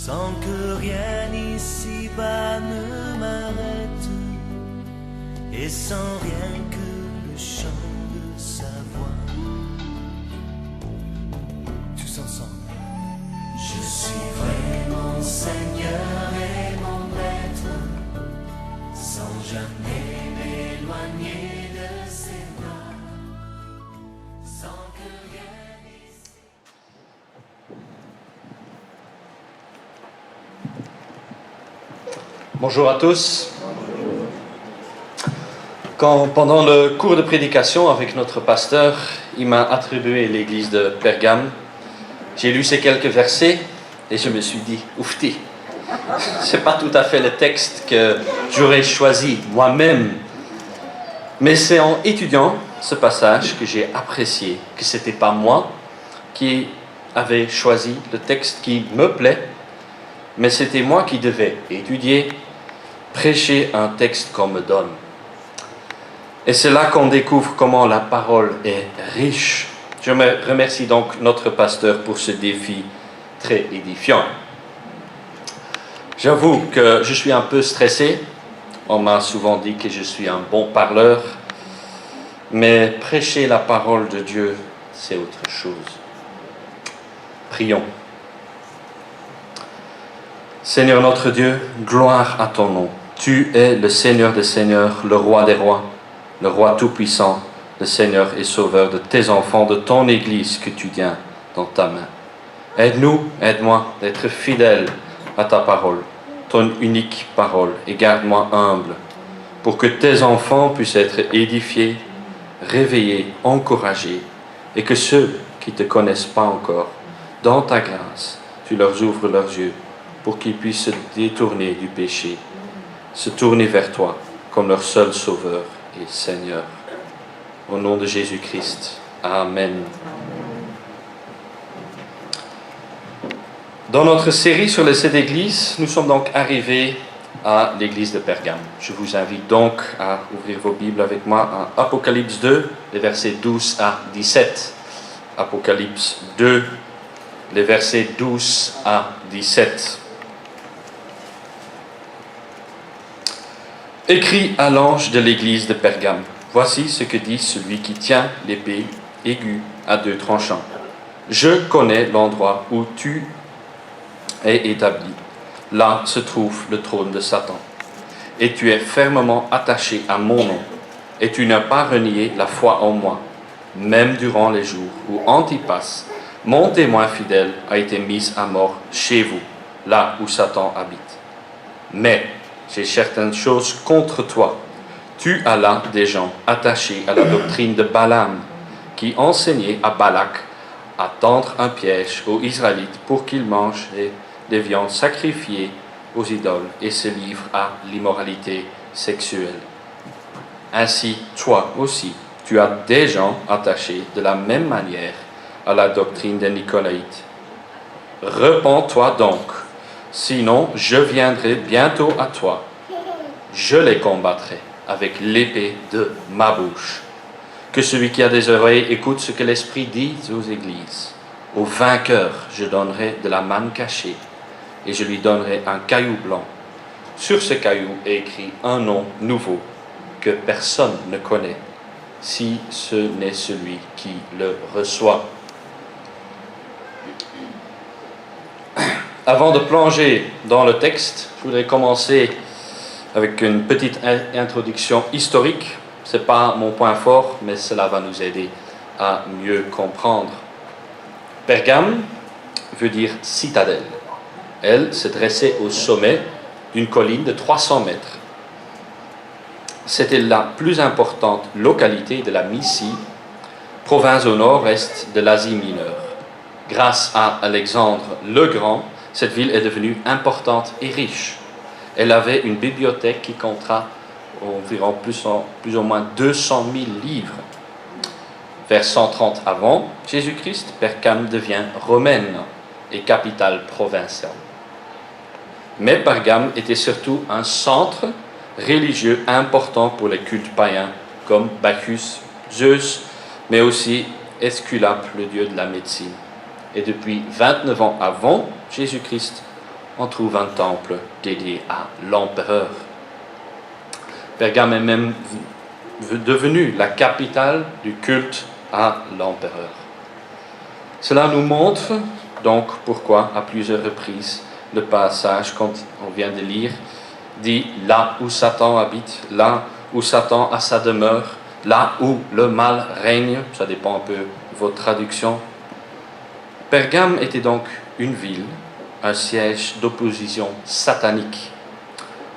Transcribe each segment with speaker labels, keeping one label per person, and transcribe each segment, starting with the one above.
Speaker 1: sans que rien ici-bas ne m'arrête, et sans rien que le chant de sa voix. Tous ensemble. Je suis vraiment Seigneur et mon Maître, sans jamais m'éloigner de ses bras, sans que rien ici.
Speaker 2: Bonjour à tous. Pendant le cours de prédication avec notre pasteur, il m'a attribué l'église de Pergame. J'ai lu ces quelques versets et je me suis dit, oufti, c'est pas tout à fait le texte que j'aurais choisi moi-même. Mais c'est en étudiant ce passage que j'ai apprécié que c'était pas moi qui avais choisi le texte qui me plaît, mais c'était moi qui devais étudier, prêcher un texte qu'on me donne. Et c'est là qu'on découvre comment la parole est riche. Je me remercie donc notre pasteur pour ce défi très édifiant. J'avoue que je suis un peu stressé. On m'a souvent dit que je suis un bon parleur. Mais prêcher la parole de Dieu, c'est autre chose. Prions. Seigneur notre Dieu, gloire à ton nom. Tu es le Seigneur des seigneurs, le roi des rois, le roi tout-puissant, le Seigneur et Sauveur de tes enfants, de ton Église que tu tiens dans ta main. Aide-nous, aide-moi d'être fidèles à ta parole, ton unique parole, et garde-moi humble, pour que tes enfants puissent être édifiés, réveillés, encouragés, et que ceux qui ne te connaissent pas encore, dans ta grâce, tu leur ouvres leurs yeux, pour qu'ils puissent se détourner du péché, se tourner vers toi comme leur seul Sauveur et Seigneur. Au nom de Jésus-Christ. Amen. Dans notre série sur les 7 églises, nous sommes donc arrivés à l'église de Pergame. Je vous invite donc à ouvrir vos Bibles avec moi à Apocalypse 2, les versets 12 à 17. Apocalypse 2, les versets 12 à 17. Écrit à l'ange de l'église de Pergame. Voici ce que dit celui qui tient l'épée aiguë à 2 tranchants. Je connais l'endroit où tu es établi. Là se trouve le trône de Satan. Et tu es fermement attaché à mon nom. Et tu n'as pas renié la foi en moi, même durant les jours où Antipas, mon témoin fidèle, a été mis à mort chez vous, là où Satan habite. Mais j'ai certaines choses contre toi. Tu as là des gens attachés à la doctrine de Balaam, qui enseignait à Balak à tendre un piège aux Israélites pour qu'ils mangent des viandes sacrifiées aux idoles et se livrent à l'immoralité sexuelle. Ainsi, toi aussi, tu as des gens attachés de la même manière à la doctrine des Nicolaïtes. Repens-toi donc, sinon je viendrai bientôt à toi. Je les combattrai avec l'épée de ma bouche. Que celui qui a des oreilles écoute ce que l'Esprit dit aux églises. Au vainqueur, je donnerai de la manne cachée, et je lui donnerai un caillou blanc. Sur ce caillou est écrit un nom nouveau que personne ne connaît, si ce n'est celui qui le reçoit. Avant de plonger dans le texte, je voudrais commencer avec une petite introduction historique. Ce n'est pas mon point fort, mais cela va nous aider à mieux comprendre. Pergame veut dire citadelle. Elle se dressait au sommet d'une colline de 300 mètres. C'était la plus importante localité de la Mysie, province au nord-est de l'Asie mineure. Grâce à Alexandre le Grand, cette ville est devenue importante et riche. Elle avait une bibliothèque qui comptera environ plus ou moins 200 000 livres. Vers 130 avant Jésus-Christ, Pergame devient romaine et capitale provinciale. Mais Pergame était surtout un centre religieux important pour les cultes païens comme Bacchus, Zeus, mais aussi Esculape, le dieu de la médecine. Et depuis 29 ans avant Jésus-Christ, on trouve un temple dédié à l'empereur. Pergame est même devenue la capitale du culte à l'empereur. Cela nous montre donc pourquoi, à plusieurs reprises, le passage qu'on vient de lire dit « là où Satan habite, là où Satan a sa demeure, là où le mal règne », ça dépend un peu de votre traduction. Pergame était donc une ville, un siège d'opposition satanique,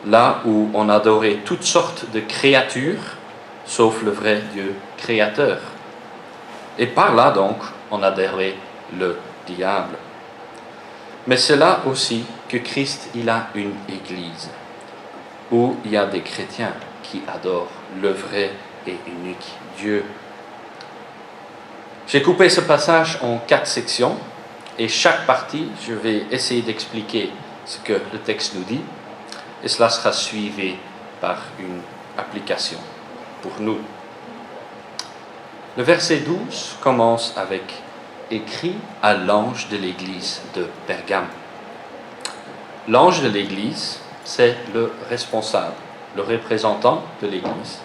Speaker 2: là où on adorait toutes sortes de créatures, sauf le vrai Dieu créateur. Et par là donc, on adorait le diable. Mais c'est là aussi que Christ, il a une église, où il y a des chrétiens qui adorent le vrai et unique Dieu. J'ai coupé ce passage en 4 sections, et chaque partie, je vais essayer d'expliquer ce que le texte nous dit, et cela sera suivi par une application pour nous. Le verset 12 commence avec « Écrit à l'ange de l'église de Pergame ». L'ange de l'église, c'est le responsable, le représentant de l'église.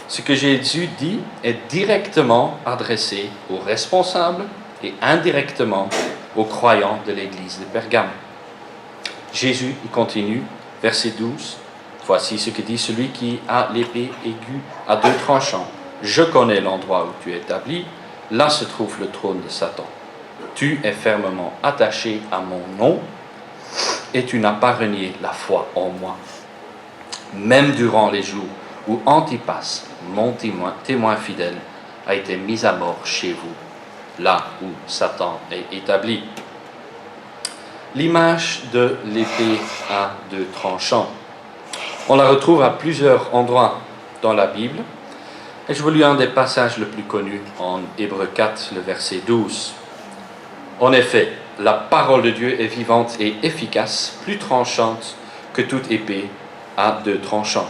Speaker 2: Ce que Jésus dit est directement adressé aux responsables et indirectement aux croyants de l'église de Pergame. Jésus, il continue, verset 12, « Voici ce que dit celui qui a l'épée aiguë à 2 tranchants. Je connais l'endroit où tu es établi, là se trouve le trône de Satan. Tu es fermement attaché à mon nom, et tu n'as pas renié la foi en moi. Même durant les jours où Antipas, mon témoin fidèle, a été mis à mort chez vous, là où Satan est établi. » L'image de l'épée à 2 tranchants, on la retrouve à plusieurs endroits dans la Bible, et je vous lis un des passages les plus connus en Hébreux 4, le verset 12. En effet, la parole de Dieu est vivante et efficace, plus tranchante que toute épée à 2 tranchants,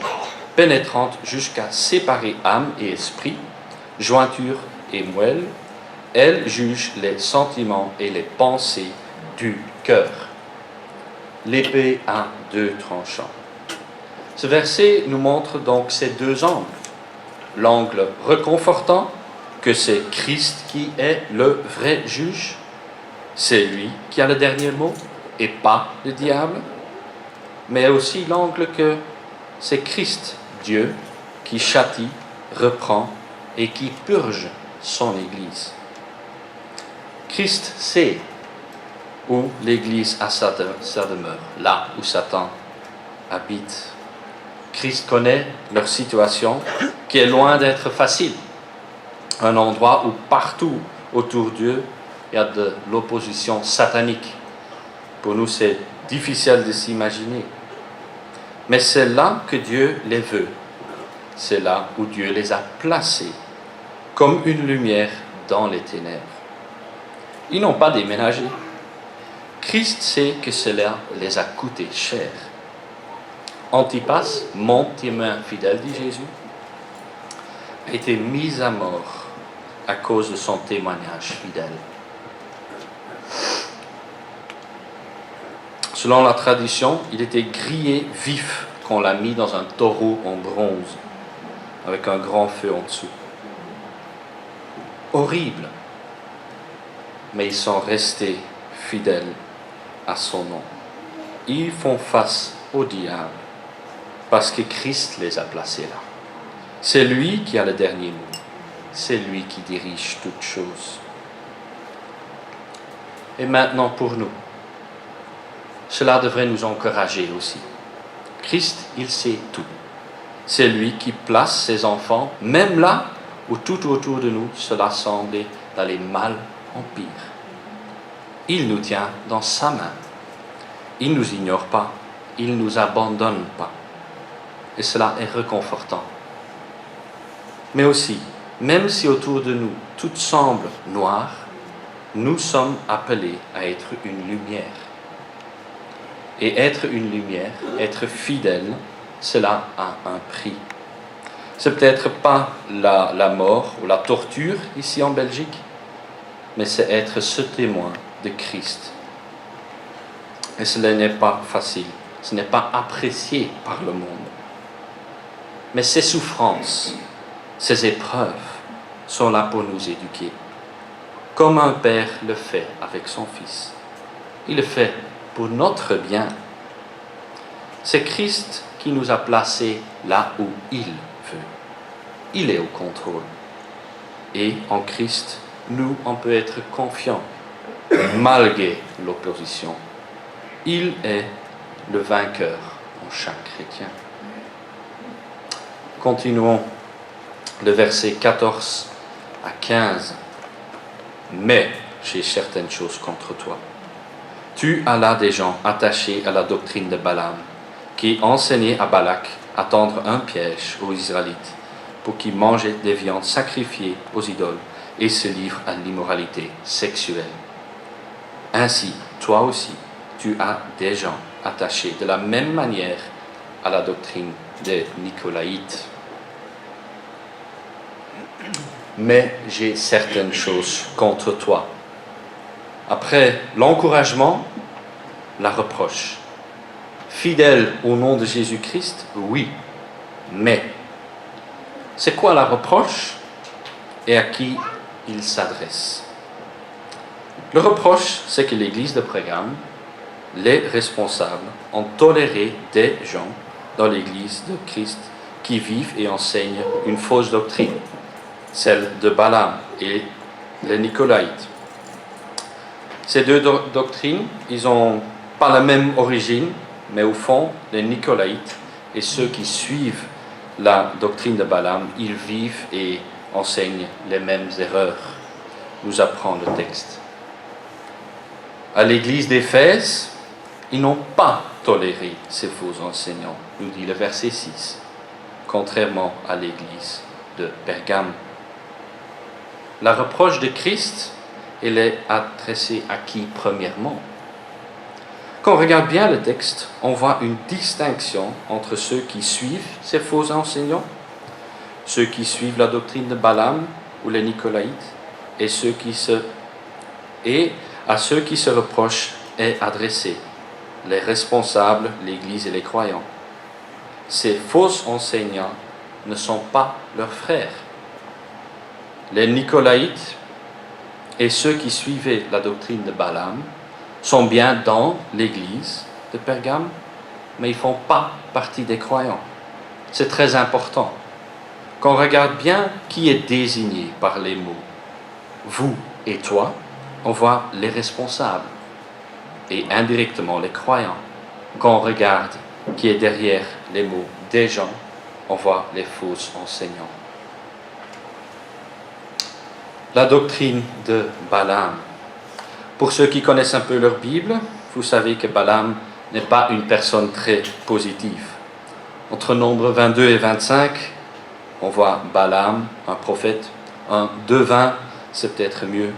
Speaker 2: pénétrante jusqu'à séparer âme et esprit, jointure et moelle. Elle juge les sentiments et les pensées du cœur. L'épée à 2 tranchants. Ce verset nous montre donc ces 2 angles. L'angle réconfortant, que c'est Christ qui est le vrai juge, c'est lui qui a le dernier mot et pas le diable, mais aussi l'angle que c'est Christ, Dieu, qui châtie, reprend et qui purge son Église. Christ sait où l'Église a sa demeure, là où Satan habite. Christ connaît leur situation, qui est loin d'être facile. Un endroit où partout autour d'eux, il y a de l'opposition satanique. Pour nous, c'est difficile de s'imaginer. Mais c'est là que Dieu les veut. C'est là où Dieu les a placés, comme une lumière dans les ténèbres. Ils n'ont pas déménagé. Christ sait que cela les a coûté cher. Antipas, mon témoin fidèle, dit Jésus, a été mis à mort à cause de son témoignage fidèle. Selon la tradition, il était grillé vif quand on l'a mis dans un taureau en bronze, avec un grand feu en dessous. Horrible, mais ils sont restés fidèles à son nom. Ils font face au diable parce que Christ les a placés là. C'est lui qui a le dernier mot. C'est lui qui dirige toutes choses. Et maintenant pour nous, cela devrait nous encourager aussi. Christ, il sait tout. C'est lui qui place ses enfants, même là où tout autour de nous cela semblait d'aller mal en pire. Il nous tient dans sa main. Il ne nous ignore pas. Il ne nous abandonne pas. Et cela est réconfortant. Mais aussi, même si autour de nous tout semble noir, nous sommes appelés à être une lumière. Et être une lumière, être fidèle, cela a un prix. C'est peut-être pas la mort ou la torture ici en Belgique, mais c'est être ce témoin de Christ. Et cela n'est pas facile, ce n'est pas apprécié par le monde. Mais ces souffrances, ces épreuves sont là pour nous éduquer, comme un père le fait avec son fils. Il le fait pour notre bien. C'est Christ qui nous a placés là où il veut. Il est au contrôle. Et en Christ, nous, on peut être confiants, malgré l'opposition. Il est le vainqueur en chaque chrétien. Continuons le verset 14 à 15. Mais j'ai certaines choses contre toi. Tu as là des gens attachés à la doctrine de Balaam, qui enseignait à Balak à tendre un piège aux Israélites pour qu'ils mangent des viandes sacrifiées aux idoles et se livrent à l'immoralité sexuelle. Ainsi, toi aussi, tu as des gens attachés de la même manière à la doctrine des Nicolaïtes. Mais j'ai certaines choses contre toi. Après l'encouragement, la reproche. Fidèle au nom de Jésus-Christ, oui, mais c'est quoi la reproche et à qui il s'adresse? Le reproche, c'est que l'Église de Pérgame, les responsables, ont toléré des gens dans l'Église de Christ qui vivent et enseignent une fausse doctrine, celle de Balaam et les Nicolaïtes. Ces deux doctrines, ils n'ont pas la même origine, mais au fond, les Nicolaïtes et ceux qui suivent la doctrine de Balaam, ils vivent et enseignent les mêmes erreurs, nous apprend le texte. À l'église d'Éphèse, ils n'ont pas toléré ces faux enseignants, nous dit le verset 6, contrairement à l'église de Pergame. La reproche de Christ, elle est adressée à qui premièrement? Quand on regarde bien le texte, on voit une distinction entre ceux qui suivent ces faux enseignants, ceux qui suivent la doctrine de Balaam ou les Nicolaïtes, et à ceux qui se reprochent est adressé, les responsables, l'Église et les croyants. Ces faux enseignants ne sont pas leurs frères. Les Nicolaïtes et ceux qui suivaient la doctrine de Balaam sont bien dans l'Église de Pergame, mais ils ne font pas partie des croyants. C'est très important. Quand on regarde bien qui est désigné par les mots « vous » et « toi », on voit les responsables et indirectement les croyants. Quand on regarde qui est derrière les mots « des gens », on voit les faux enseignants. La doctrine de Balaam. Pour ceux qui connaissent un peu leur Bible, vous savez que Balaam n'est pas une personne très positive. Entre Nombres 22 et 25, on voit Balaam, un prophète, un devin, c'est peut-être mieux,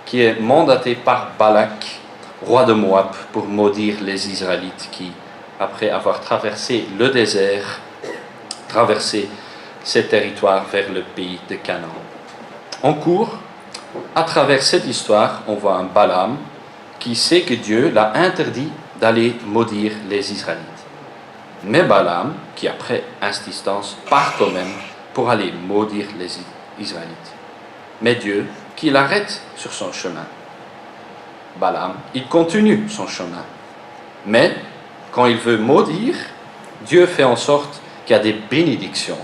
Speaker 2: qui est mandaté par Balak, roi de Moab, pour maudire les Israélites qui, après avoir traversé le désert, traversé ces territoires vers le pays de Canaan. En cours, à travers cette histoire, on voit un Balaam qui sait que Dieu l'a interdit d'aller maudire les Israélites. Mais Balaam, qui après insistance, part quand même pour aller maudire les Israélites. Mais Dieu, qui l'arrête sur son chemin. Balaam, il continue son chemin. Mais, quand il veut maudire, Dieu fait en sorte qu'il y a des bénédictions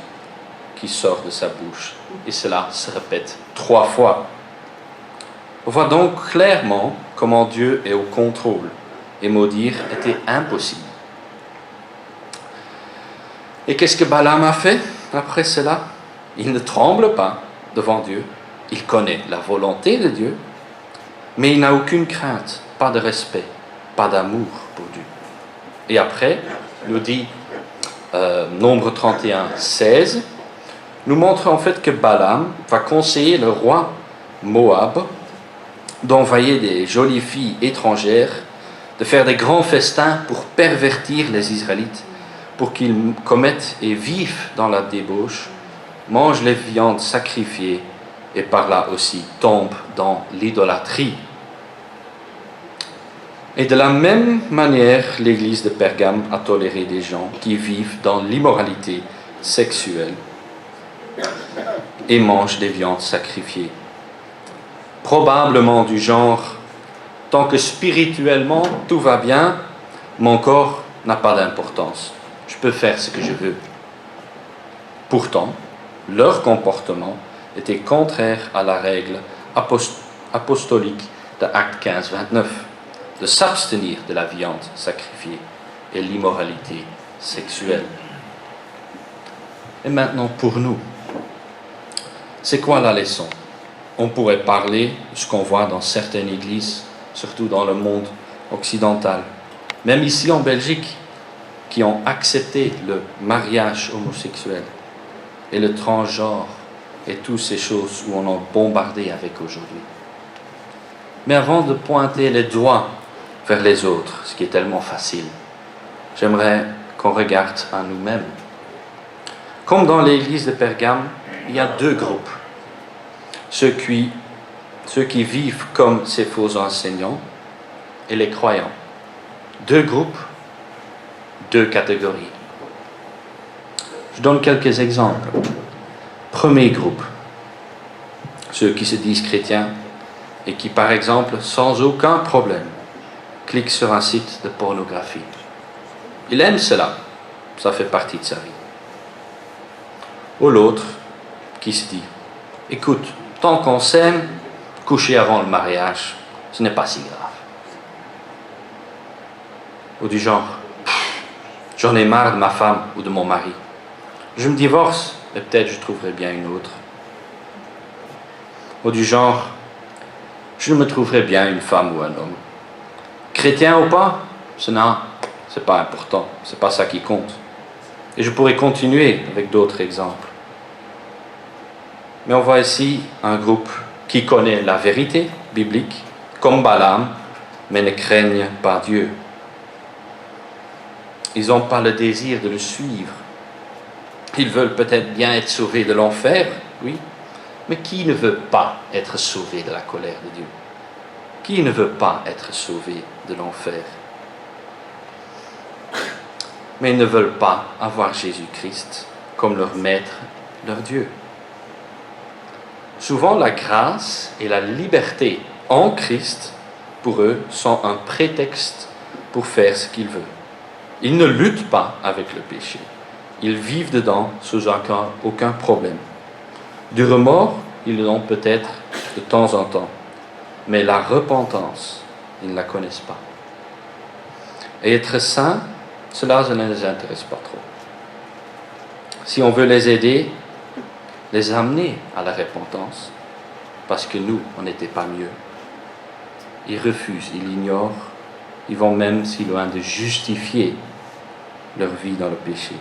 Speaker 2: qui sortent de sa bouche. Et cela se répète 3 fois. On voit donc clairement comment Dieu est au contrôle et maudire était impossible. Et qu'est-ce que Balaam a fait après cela? Il ne tremble pas devant Dieu, il connaît la volonté de Dieu, mais il n'a aucune crainte, pas de respect, pas d'amour pour Dieu. Et après, nous dit Nombre 31, 16, nous montre en fait que Balaam va conseiller le roi Moab d'envoyer des jolies filles étrangères, de faire des grands festins pour pervertir les Israélites, pour qu'ils commettent et vivent dans la débauche, mangent les viandes sacrifiées et par là aussi tombent dans l'idolâtrie. Et de la même manière, l'église de Pergame a toléré des gens qui vivent dans l'immoralité sexuelle et mangent des viandes sacrifiées. Probablement du genre, tant que spirituellement tout va bien, mon corps n'a pas d'importance. Je peux faire ce que je veux. Pourtant, leur comportement était contraire à la règle apostolique de Actes 15, 29, de s'abstenir de la viande sacrifiée et l'immoralité sexuelle. Et maintenant pour nous, c'est quoi la leçon? On pourrait parler de ce qu'on voit dans certaines églises, surtout dans le monde occidental, même ici en Belgique, qui ont accepté le mariage homosexuel et le transgenre et toutes ces choses où on est bombardé avec aujourd'hui. Mais avant de pointer les doigts vers les autres, ce qui est tellement facile, j'aimerais qu'on regarde à nous-mêmes. Comme dans l'église de Pergame, il y a deux groupes. Ceux qui vivent comme ces faux enseignants et les croyants. Deux groupes, deux catégories. Je donne quelques exemples. Premier groupe, ceux qui se disent chrétiens et qui, par exemple, sans aucun problème, cliquent sur un site de pornographie. Il aime cela, ça fait partie de sa vie. Ou l'autre qui se dit, écoute, tant qu'on s'aime, coucher avant le mariage, ce n'est pas si grave. Ou du genre, j'en ai marre de ma femme ou de mon mari. Je me divorce et peut-être je trouverai bien une autre. Ou du genre, je me trouverai bien une femme ou un homme. Chrétien ou pas, c'est pas important, c'est pas ça qui compte. Et je pourrais continuer avec d'autres exemples. Mais on voit ici un groupe qui connaît la vérité biblique, comme Balaam, mais ne craignent pas Dieu. Ils n'ont pas le désir de le suivre. Ils veulent peut-être bien être sauvés de l'enfer, oui, mais qui ne veut pas être sauvé de la colère de Dieu? Qui ne veut pas être sauvé de l'enfer? Mais ils ne veulent pas avoir Jésus-Christ comme leur maître, leur Dieu. Souvent, la grâce et la liberté en Christ, pour eux, sont un prétexte pour faire ce qu'ils veulent. Ils ne luttent pas avec le péché. Ils vivent dedans sans aucun problème. Du remords, ils l'ont peut-être de temps en temps, mais la repentance, ils ne la connaissent pas. Et être saint, cela ne les intéresse pas trop. Si on veut les aider, les amener à la repentance, parce que nous, on n'était pas mieux, ils refusent, ils ignorent, ils vont même si loin de justifier leur vie dans le péché.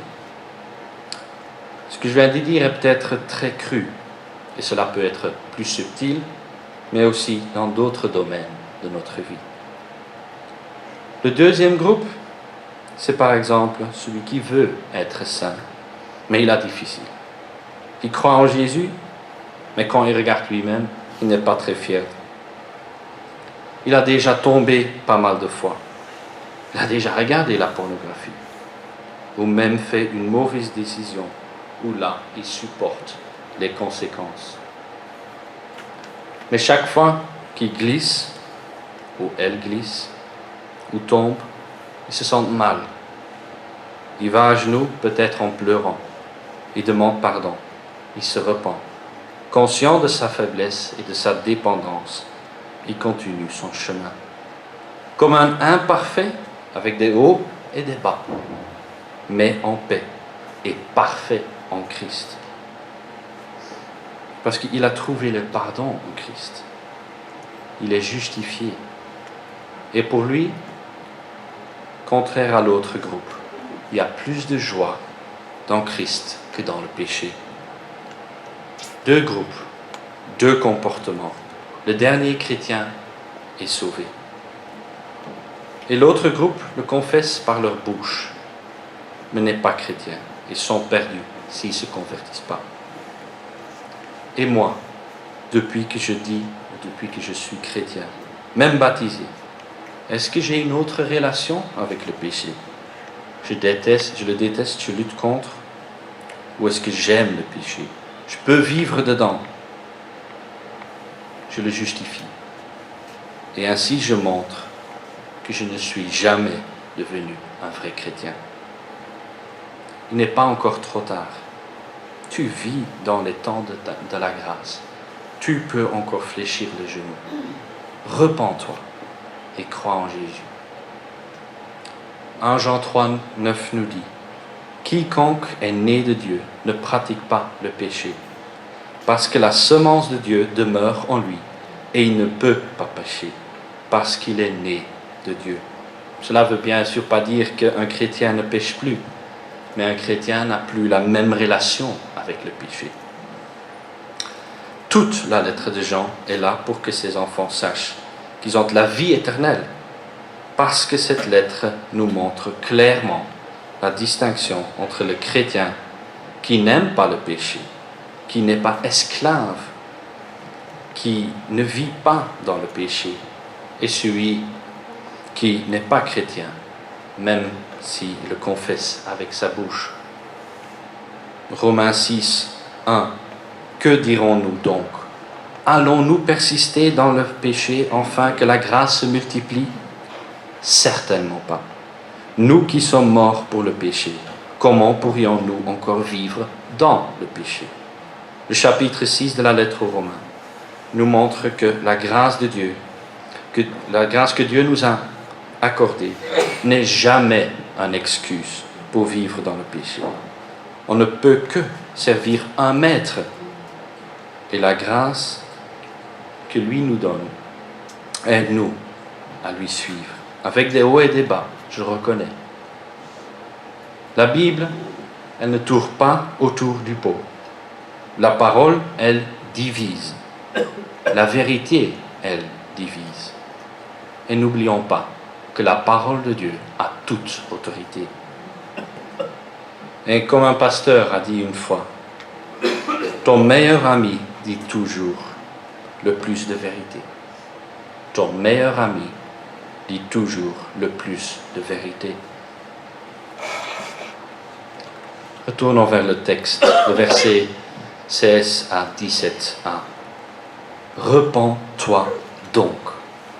Speaker 2: Ce que je viens de dire est peut-être très cru, et cela peut être plus subtil, mais aussi dans d'autres domaines de notre vie. Le deuxième groupe, c'est par exemple celui qui veut être saint, mais il a difficile. Il croit en Jésus, mais quand il regarde lui-même, il n'est pas très fier. Il a déjà tombé pas mal de fois. Il a déjà regardé la pornographie, ou même fait une mauvaise décision, où là, il supporte les conséquences. Mais chaque fois qu'il glisse, ou elle glisse, ou tombe, il se sent mal. Il va à genoux, peut-être en pleurant. Il demande pardon. Il se repent. Conscient de sa faiblesse et de sa dépendance, il continue son chemin. Comme un imparfait, avec des hauts et des bas, mais en paix et parfait en Christ. Parce qu'il a trouvé le pardon en Christ. Il est justifié. Et pour lui, contraire à l'autre groupe, il y a plus de joie dans Christ que dans le péché. Deux groupes, deux comportements. Le dernier chrétien est sauvé. Et l'autre groupe le confesse par leur bouche, mais n'est pas chrétien. Ils sont perdus s'ils ne se convertissent pas. Et moi, depuis que je suis chrétien, même baptisé, Est-ce que j'ai une autre relation avec le péché? Je le déteste, je lutte contre? Ou est-ce que j'aime le péché? Je peux vivre dedans. Je le justifie. Et ainsi je montre que je ne suis jamais devenu un vrai chrétien. Il n'est pas encore trop tard. Tu vis dans les temps de la grâce. Tu peux encore fléchir le genou. Repens-toi et crois en Jésus. 1 Jean 3, 9 nous dit: quiconque est né de Dieu ne pratique pas le péché, parce que la semence de Dieu demeure en lui, et il ne peut pas pécher, parce qu'il est né de Dieu. Cela ne veut bien sûr pas dire qu'un chrétien ne pêche plus, mais un chrétien n'a plus la même relation avec le péché. Toute la lettre de Jean est là pour que ses enfants sachent qu'ils ont la vie éternelle, parce que cette lettre nous montre clairement la distinction entre le chrétien qui n'aime pas le péché, qui n'est pas esclave, qui ne vit pas dans le péché, et celui qui n'est pas chrétien, même s'il le confesse avec sa bouche. Romains 6, 1. Que dirons-nous donc? Allons-nous persister dans le péché afin que la grâce se multiplie? Certainement pas. Nous qui sommes morts pour le péché, comment pourrions-nous encore vivre dans le péché? Le chapitre 6 de la lettre aux Romains nous montre que la grâce de Dieu, la grâce que Dieu nous a accordée, n'est jamais une excuse pour vivre dans le péché. On ne peut que servir un maître, et la grâce que lui nous donne aide-nous à lui suivre, avec des hauts et des bas, je le reconnais. La Bible, elle ne tourne pas autour du pot. La parole, elle divise. La vérité, elle divise. Et n'oublions pas que la parole de Dieu a toute autorité. Et comme un pasteur a dit une fois, ton meilleur ami dit toujours le plus de vérité. Ton meilleur ami dit toujours le plus de vérité. Retournons vers le texte, le verset 16 à 17a. Repens-toi donc,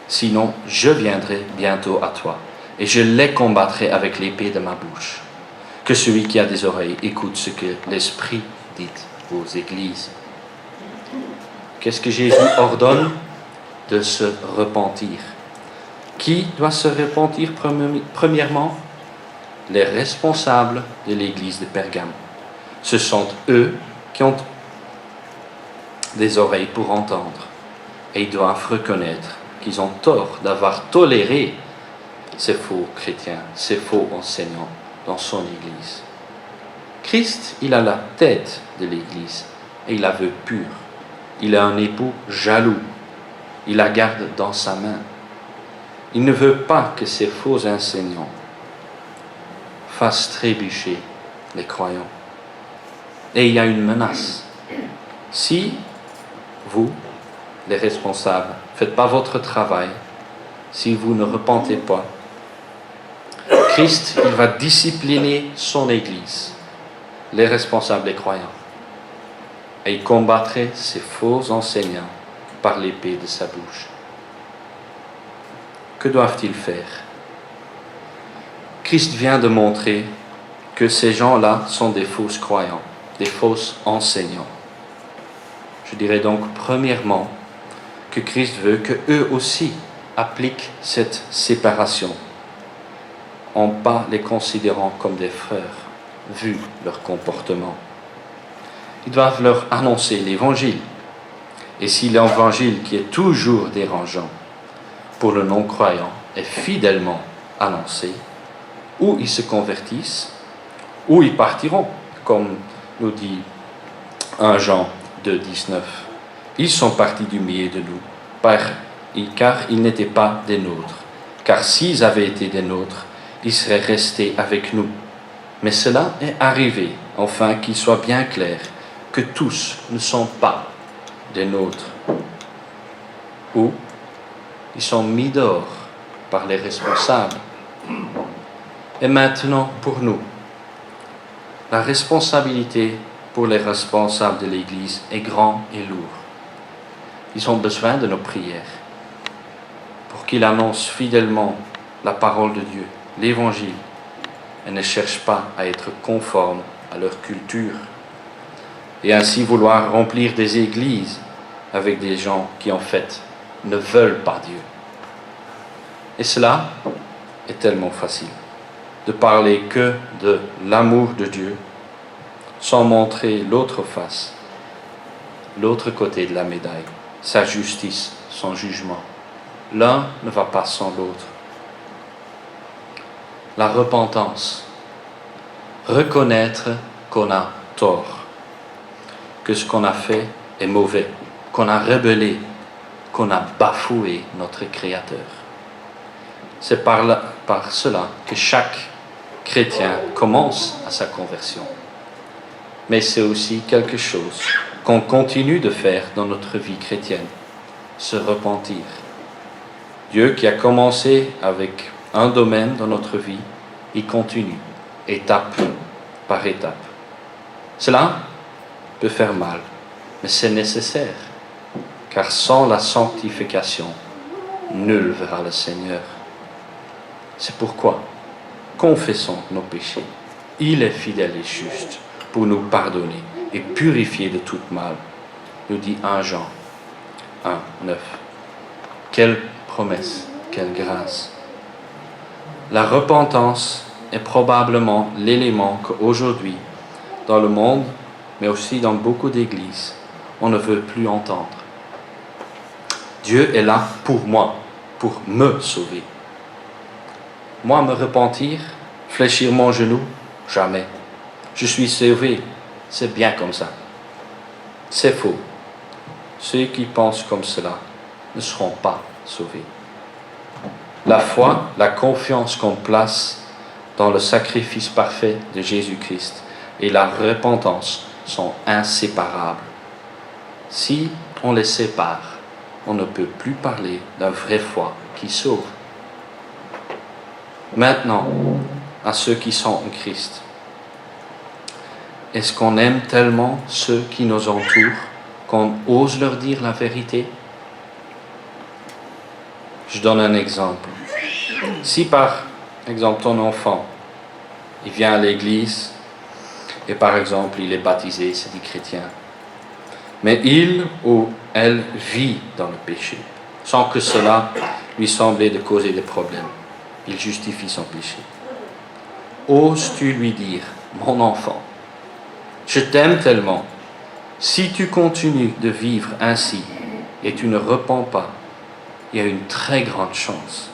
Speaker 2: sinon je viendrai bientôt à toi, et je les combattrai avec l'épée de ma bouche. Que celui qui a des oreilles écoute ce que l'Esprit dit aux églises. Qu'est-ce que Jésus ordonne? De se repentir. Qui doit se repentir premièrement? Les responsables de l'église de Pergame. Ce sont eux qui ont des oreilles pour entendre, et ils doivent reconnaître qu'ils ont tort d'avoir toléré ces faux chrétiens, ces faux enseignants dans son église. Christ, il a la tête de l'église, et il la veut pure. Il a un époux jaloux, il la garde dans sa main. Il ne veut pas que ces faux enseignants fassent trébucher les croyants. Et il y a une menace. Si vous, les responsables, ne faites pas votre travail, si vous ne repentez pas, Christ, il va discipliner son Église, les responsables, les croyants. Et il combattrait ces faux enseignants par l'épée de sa bouche. Que doivent-ils faire? Christ vient de montrer que ces gens-là sont des faux croyants, des faux enseignants. Je dirais donc premièrement que Christ veut qu'eux aussi appliquent cette séparation, en pas les considérant comme des frères, vu leur comportement. Ils doivent leur annoncer l'évangile. Et si l'évangile, qui est toujours dérangeant pour le non-croyant, est fidèlement annoncé, ou ils se convertissent, ou ils partiront, comme nous dit 1 Jean 2, 19. Ils sont partis du milieu de nous, car ils n'étaient pas des nôtres. Car s'ils avaient été des nôtres, ils seraient restés avec nous. Mais cela est arrivé, afin qu'il soit bien clair que tous ne sont pas des nôtres. Ou ils sont mis dehors par les responsables. Et maintenant, pour nous, la responsabilité pour les responsables de l'Église est grande et lourde. Ils ont besoin de nos prières pour qu'ils annoncent fidèlement la parole de Dieu, l'Évangile, et ne cherchent pas à être conformes à leur culture et ainsi vouloir remplir des églises avec des gens qui en fait ne veulent pas Dieu. Et cela est tellement facile, de parler que de l'amour de Dieu sans montrer l'autre face, l'autre côté de la médaille, sa justice, son jugement. L'un ne va pas sans l'autre. La repentance, reconnaître qu'on a tort, que ce qu'on a fait est mauvais, qu'on a rebellé, qu'on a bafoué notre Créateur. C'est par cela que chaque chrétien commence à sa conversion. Mais c'est aussi quelque chose qu'on continue de faire dans notre vie chrétienne, se repentir. Dieu qui a commencé avec un domaine dans notre vie, il continue, étape par étape. Cela peut faire mal, mais c'est nécessaire, car sans la sanctification, nul verra le Seigneur. C'est pourquoi confessons nos péchés. Il est fidèle et juste pour nous pardonner et purifier de tout mal, nous dit 1 Jean 1, 9. Quelle promesse, quelle grâce. La repentance est probablement l'élément qu'aujourd'hui, dans le monde, mais aussi dans beaucoup d'églises, on ne veut plus entendre. Dieu est là pour moi, pour me sauver. Moi, me repentir, fléchir mon genou, jamais. Je suis sauvé, c'est bien comme ça. C'est faux. Ceux qui pensent comme cela ne seront pas sauvés. La foi, la confiance qu'on place dans le sacrifice parfait de Jésus-Christ et la repentance sont inséparables. Si on les sépare, on ne peut plus parler d'une vraie foi qui sauve. Maintenant, à ceux qui sont en Christ, est-ce qu'on aime tellement ceux qui nous entourent qu'on ose leur dire la vérité? Je donne un exemple. Si par exemple ton enfant, il vient à l'église et par exemple il est baptisé, c'est dit chrétien, mais il ou elle vit dans le péché, sans que cela lui semble de causer des problèmes. Il justifie son péché. Oses-tu lui dire, mon enfant, je t'aime tellement, si tu continues de vivre ainsi et tu ne repens pas, il y a une très grande chance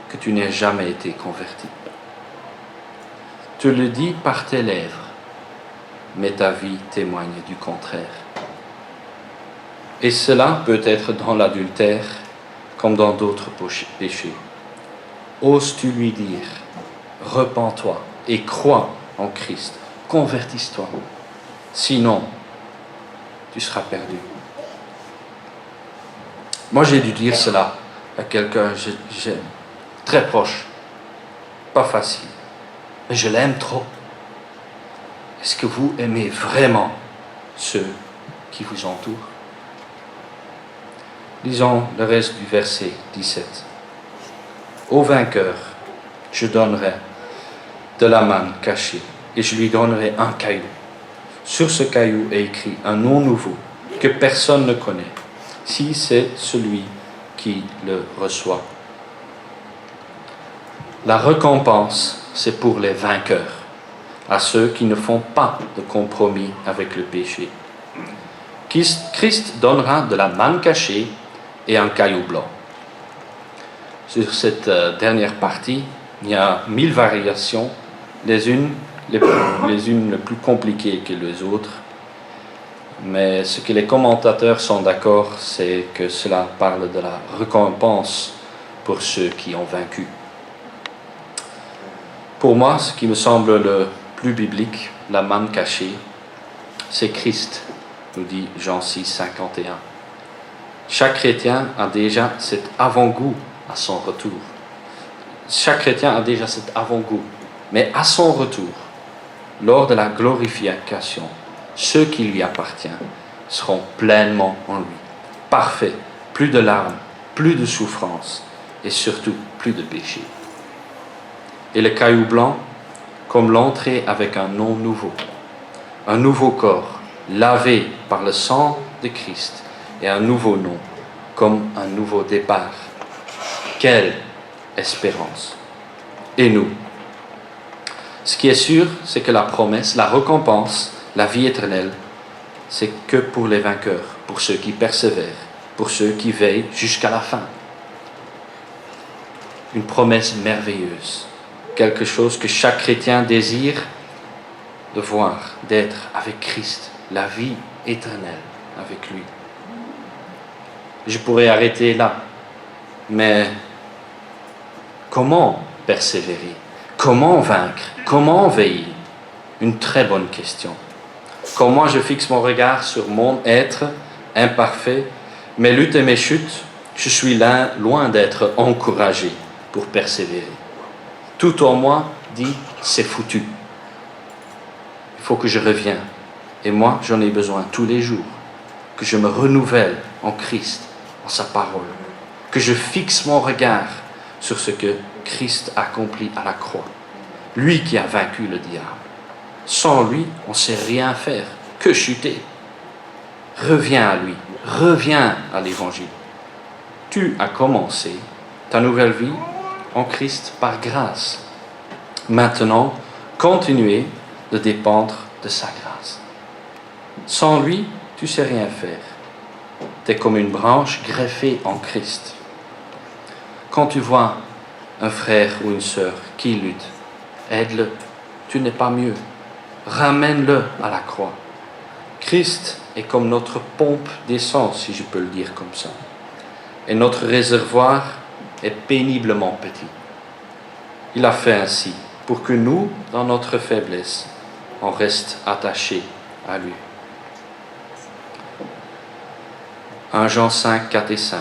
Speaker 2: que tu n'aies jamais été converti. Tu le dis par tes lèvres, mais ta vie témoigne du contraire. Et cela peut être dans l'adultère comme dans d'autres péchés. Oses-tu lui dire, repens-toi et crois en Christ, convertisse-toi. Sinon, tu seras perdu. Moi, j'ai dû dire cela à quelqu'un que j'aime, très proche, pas facile, mais je l'aime trop. Est-ce que vous aimez vraiment ceux qui vous entourent? Lisons le reste du verset 17. Au vainqueur, je donnerai de la manne cachée et je lui donnerai un caillou. Sur ce caillou est écrit un nom nouveau que personne ne connaît, si c'est celui qui le reçoit. La récompense, c'est pour les vainqueurs, à ceux qui ne font pas de compromis avec le péché. Christ donnera de la manne cachée et un caillou blanc. Sur cette dernière partie, il y a 1000 variations, les unes les plus compliquées que les autres. Mais ce que les commentateurs sont d'accord, c'est que cela parle de la récompense pour ceux qui ont vaincu. Pour moi, ce qui me semble le plus biblique, la manne cachée, c'est Christ, nous dit Jean 6, 51. Chaque chrétien a déjà cet avant-goût à son retour. chaque chrétien a déjà cet avant-goût. Mais à son retour, lors de la glorification, ceux qui lui appartiennent seront pleinement en lui. Parfaits, plus de larmes, plus de souffrances et surtout plus de péché. Et le caillou blanc, comme l'entrée avec un nom nouveau, un nouveau corps, lavé par le sang de Christ et un nouveau nom, comme un nouveau départ. Quelle espérance! Et nous? Ce qui est sûr, c'est que la promesse, la récompense, la vie éternelle, c'est que pour les vainqueurs, pour ceux qui persévèrent, pour ceux qui veillent jusqu'à la fin. Une promesse merveilleuse, quelque chose que chaque chrétien désire de voir, d'être avec Christ, la vie éternelle avec lui. Je pourrais arrêter là, mais comment persévérer? Comment vaincre? Comment veiller? Une très bonne question. Comment je fixe mon regard sur mon être imparfait, mes luttes et mes chutes, je suis là, loin d'être encouragé pour persévérer. Tout en moi dit, c'est foutu. Il faut que je revienne. Et moi, j'en ai besoin tous les jours. Que je me renouvelle en Christ, en sa parole. Que je fixe mon regard sur ce que Christ accomplit à la croix. Lui qui a vaincu le diable. Sans lui, on ne sait rien faire, que chuter. Reviens à lui, reviens à l'Évangile. Tu as commencé ta nouvelle vie en Christ par grâce. Maintenant, continuez de dépendre de sa grâce. Sans lui, tu ne sais rien faire. Tu es comme une branche greffée en Christ. Quand tu vois un frère ou une sœur qui lutte, aide-le. Tu n'es pas mieux. Ramène-le à la croix. Christ est comme notre pompe d'essence, si je peux le dire comme ça. Et notre réservoir est péniblement petit. Il a fait ainsi pour que nous, dans notre faiblesse, on reste attachés à lui. 1 Jean 5, 4 et 5.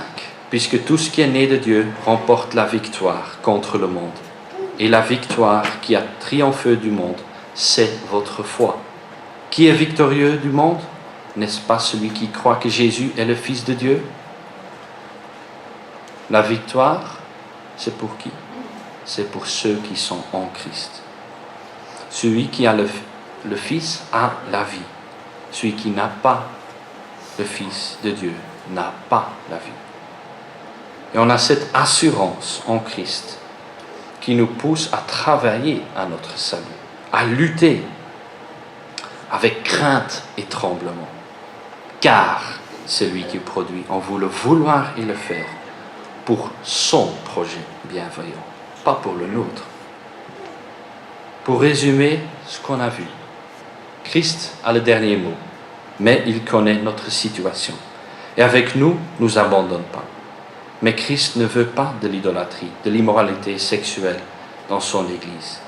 Speaker 2: Puisque tout ce qui est né de Dieu remporte la victoire contre le monde. Et la victoire qui a triomphé du monde, c'est votre foi. Qui est victorieux du monde? N'est-ce pas celui qui croit que Jésus est le Fils de Dieu? La victoire, c'est pour qui? C'est pour ceux qui sont en Christ. Celui qui a le Fils a la vie. Celui qui n'a pas le Fils de Dieu n'a pas la vie. Et on a cette assurance en Christ qui nous pousse à travailler à notre salut, à lutter avec crainte et tremblement. Car c'est lui qui produit en vous le vouloir et le faire pour son projet bienveillant, pas pour le nôtre. Pour résumer ce qu'on a vu, Christ a le dernier mot, mais il connaît notre situation. Et avec nous, ne nous abandonne pas. Mais Christ ne veut pas de l'idolâtrie, de l'immoralité sexuelle dans son Église.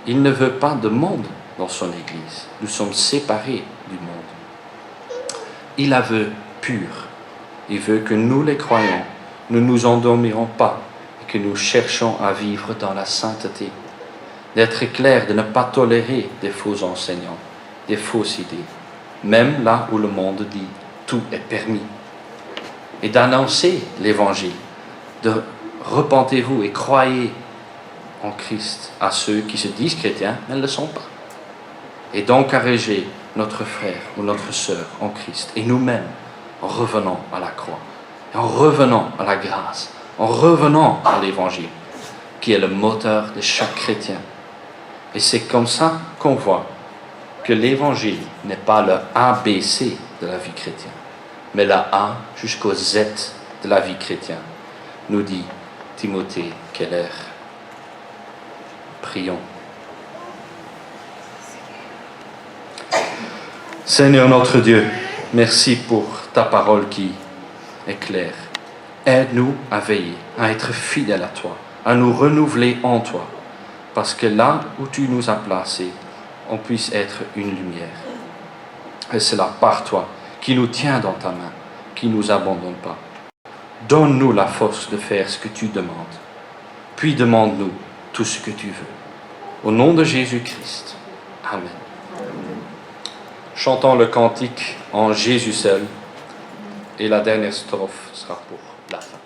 Speaker 2: Il ne veut pas de monde dans son Église. Nous sommes séparés du monde. Il la veut pure. Il veut que nous, les croyants, ne nous endormirons pas et que nous cherchons à vivre dans la sainteté. D'être clair, de ne pas tolérer des faux enseignants, des fausses idées, même là où le monde dit tout est permis. Et d'annoncer l'Évangile, de repentez-vous et croyez en Christ à ceux qui se disent chrétiens, mais ne le sont pas. Et d'encourager notre frère ou notre sœur en Christ et nous-mêmes en revenant à la croix, en revenant à la grâce, en revenant à l'Évangile, qui est le moteur de chaque chrétien. Et c'est comme ça qu'on voit que l'Évangile n'est pas le ABC de la vie chrétienne, mais la A jusqu'au Z de la vie chrétienne, nous dit Timothée Keller. Prions. Seigneur notre Dieu, merci pour ta parole qui est claire. Aide-nous à veiller, à être fidèles à toi, à nous renouveler en toi, parce que là où tu nous as placés, on puisse être une lumière. Et c'est là par toi, qui nous tient dans ta main, qui ne nous abandonne pas. Donne-nous la force de faire ce que tu demandes. puis demande-nous tout ce que tu veux. Au nom de Jésus-Christ. Amen. Chantons le cantique en Jésus seul, et la dernière strophe sera pour la fin.